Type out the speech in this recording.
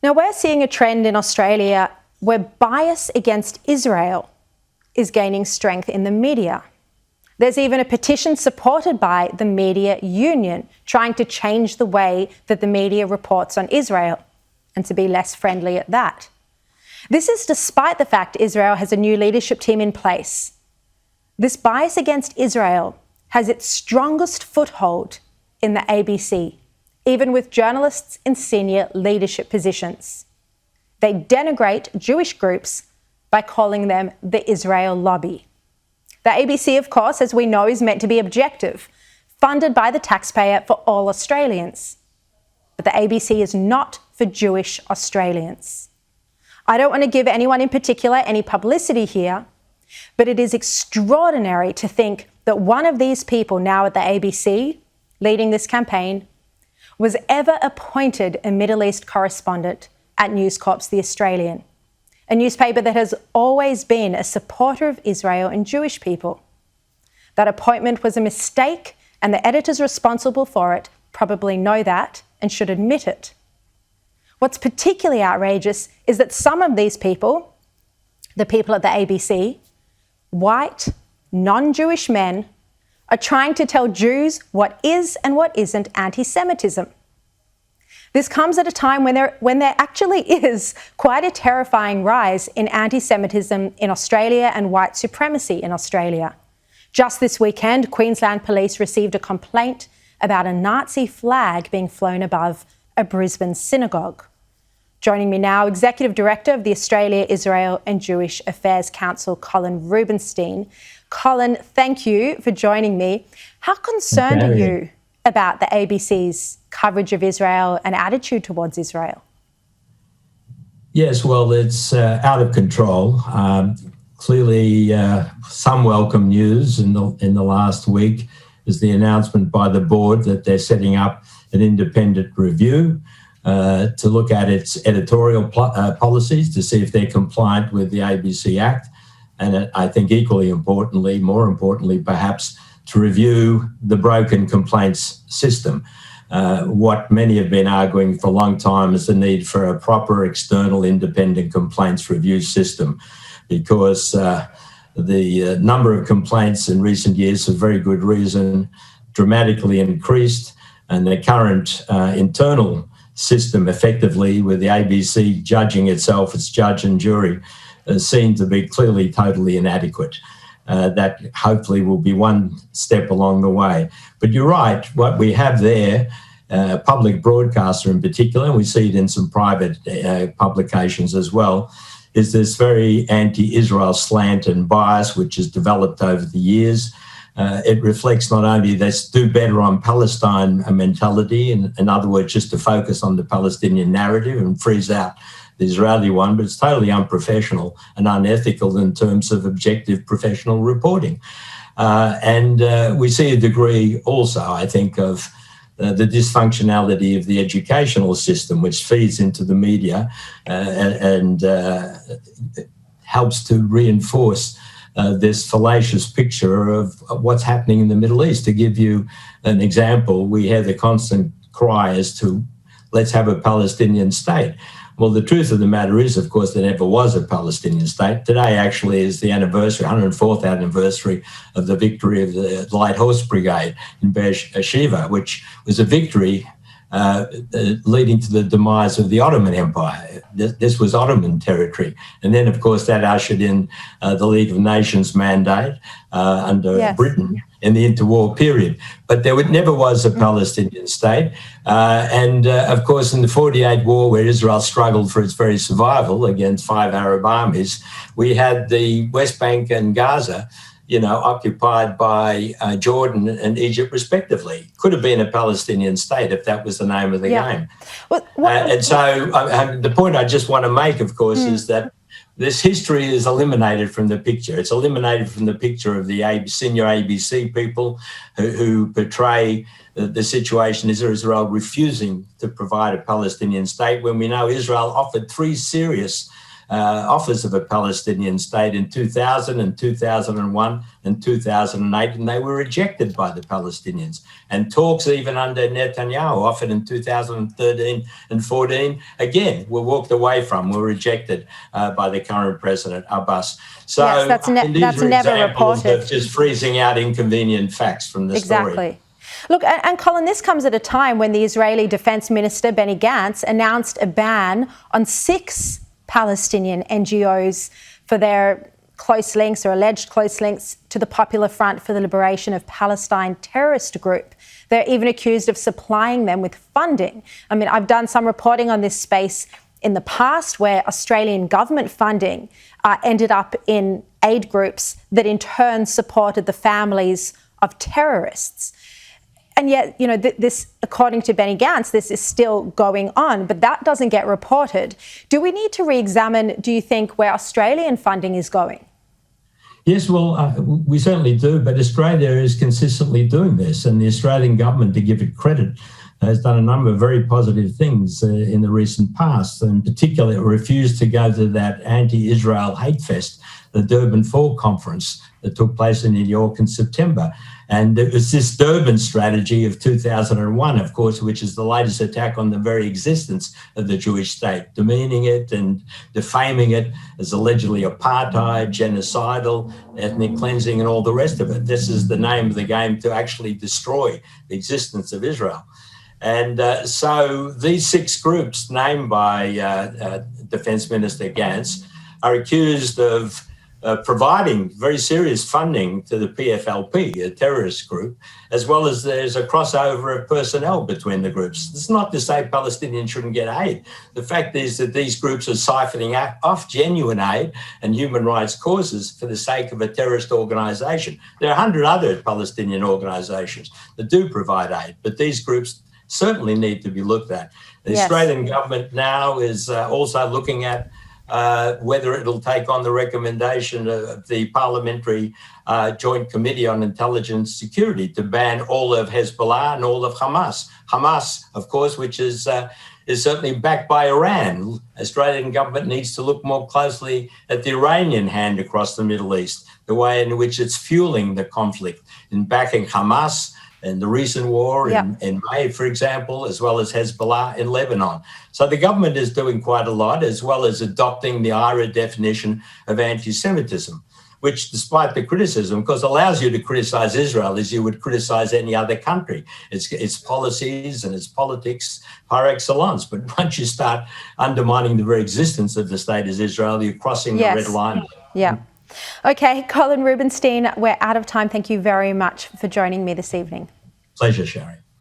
Now, we're seeing a trend in Australia where bias against Israel is gaining strength in the media. There's even a petition supported by the media union trying to change the way that the media reports on Israel and to be less friendly at that. This is despite the fact Israel has a new leadership team in place. This bias against Israel has its strongest foothold in the ABC, even with journalists in senior leadership positions. They denigrate Jewish groups by calling them the Israel lobby. The ABC, of course, as we know, is meant to be objective, funded by the taxpayer for all Australians. But the ABC is not for Jewish Australians. I don't want to give anyone in particular any publicity here, but it is extraordinary to think that one of these people now at the ABC, leading this campaign, was ever appointed a Middle East correspondent at News Corp's The Australian, a newspaper that has always been a supporter of Israel and Jewish people. That appointment was a mistake, and the editors responsible for it probably know that and should admit it. What's particularly outrageous is that some of these people, the people at the ABC, white, non-Jewish men, are trying to tell Jews what is and what isn't anti-Semitism. This comes at a time when there actually is quite a terrifying rise in anti-Semitism in Australia and white supremacy in Australia. Just this weekend, Queensland Police received a complaint about a Nazi flag being flown above a Brisbane synagogue. Joining me now, Executive Director of the Australia, Israel and Jewish Affairs Council, Colin Rubenstein. Colin, thank you for joining me. How concerned are you about the ABC's coverage of Israel and attitude towards Israel? Yes, well, it's out of control. Clearly, some welcome news in the last week is the announcement by the board that they're setting up an independent review to look at its editorial policies to see if they're compliant with the ABC Act. And I think equally importantly, more importantly perhaps, to review the broken complaints system. What many have been arguing for a long time is the need for a proper external independent complaints review system, because the number of complaints in recent years, for very good reason, dramatically increased, and the current internal system, effectively with the ABC judging itself, its judge and jury, seen to be clearly totally inadequate. That hopefully will be one step along the way. But you're right, what we have there, public broadcaster in particular, and we see it in some private publications as well, is this very anti-Israel slant and bias which has developed over the years. It reflects not only this do better on Palestine mentality, in other words, just to focus on the Palestinian narrative and freeze out the Israeli one, but it's totally unprofessional and unethical in terms of objective professional reporting. And we see a degree also, I think, of the dysfunctionality of the educational system, which feeds into the media and helps to reinforce this fallacious picture of what's happening in the Middle East. To give you an example, we hear the constant cry as to let's have a Palestinian state. Well, the truth of the matter is, of course, there never was a Palestinian state. Today actually is the anniversary, 104th anniversary of the victory of the Light Horse Brigade in Beersheba, which was a victory leading to the demise of the Ottoman Empire. This was Ottoman territory. And then, of course, that ushered in the League of Nations mandate under Britain in the interwar period. But there never was a Palestinian state. And, of course, in the 48 war, where Israel struggled for its very survival against 5 Arab armies, we had the West Bank and Gaza, occupied by Jordan and Egypt, respectively. Could have been a Palestinian state if that was the name of the game. And so the point I just want to make, of course, is that this history is eliminated from the picture. It's eliminated from the picture of the senior ABC people who portray the situation is Israel refusing to provide a Palestinian state, when we know Israel offered 3 serious offers of a Palestinian state in 2000 and 2001 and 2008, and they were rejected by the Palestinians. And talks even under Netanyahu, offered in 2013 and 14, again, were walked away from, were rejected by the current president, Abbas. So yes, that's never reported. Of just freezing out inconvenient facts from the story. Exactly. Look, and Colin, this comes at a time when the Israeli Defence Minister, Benny Gantz, announced a ban on 6 Palestinian NGOs for their close links or alleged close links to the Popular Front for the Liberation of Palestine terrorist group. They're even accused of supplying them with funding. I mean, I've done some reporting on this space in the past where Australian government funding ended up in aid groups that in turn supported the families of terrorists. And yet, you know, this, according to Benny Gantz, this is still going on, but that doesn't get reported. Do we need to re-examine, do you think, where Australian funding is going? Yes, well, we certainly do, but Australia is consistently doing this, and the Australian government, to give it credit, has done a number of very positive things in the recent past. In particular, it refused to go to that anti-Israel hate fest, the Durban 4 conference that took place in New York in September. And it was this Durban strategy of 2001, of course, which is the latest attack on the very existence of the Jewish state, demeaning it and defaming it as allegedly apartheid, genocidal, ethnic cleansing, and all the rest of it. This is the name of the game to actually destroy the existence of Israel. And so these 6 groups named by Defence Minister Gantz are accused of providing very serious funding to the PFLP, a terrorist group, as well as there's a crossover of personnel between the groups. This is not to say Palestinians shouldn't get aid. The fact is that these groups are siphoning off genuine aid and human rights causes for the sake of a terrorist organisation. There are 100 other Palestinian organisations that do provide aid, but these groups certainly need to be looked at. The Australian government now is also looking at whether it'll take on the recommendation of the Parliamentary Joint Committee on Intelligence Security to ban all of Hezbollah and all of Hamas. Hamas, of course, which is certainly backed by Iran. Australian government needs to look more closely at the Iranian hand across the Middle East, the way in which it's fueling the conflict in backing Hamas and the recent war in May, for example, as well as Hezbollah in Lebanon. So the government is doing quite a lot, as well as adopting the IRA definition of anti-Semitism, which, despite the criticism, because allows you to criticize Israel as you would criticize any other country. Its policies and its politics par excellence. But once you start undermining the very existence of the state as Israel, you're crossing the red line. Yeah. Okay, Colin Rubenstein, we're out of time. Thank you very much for joining me this evening. Pleasure, Sharri.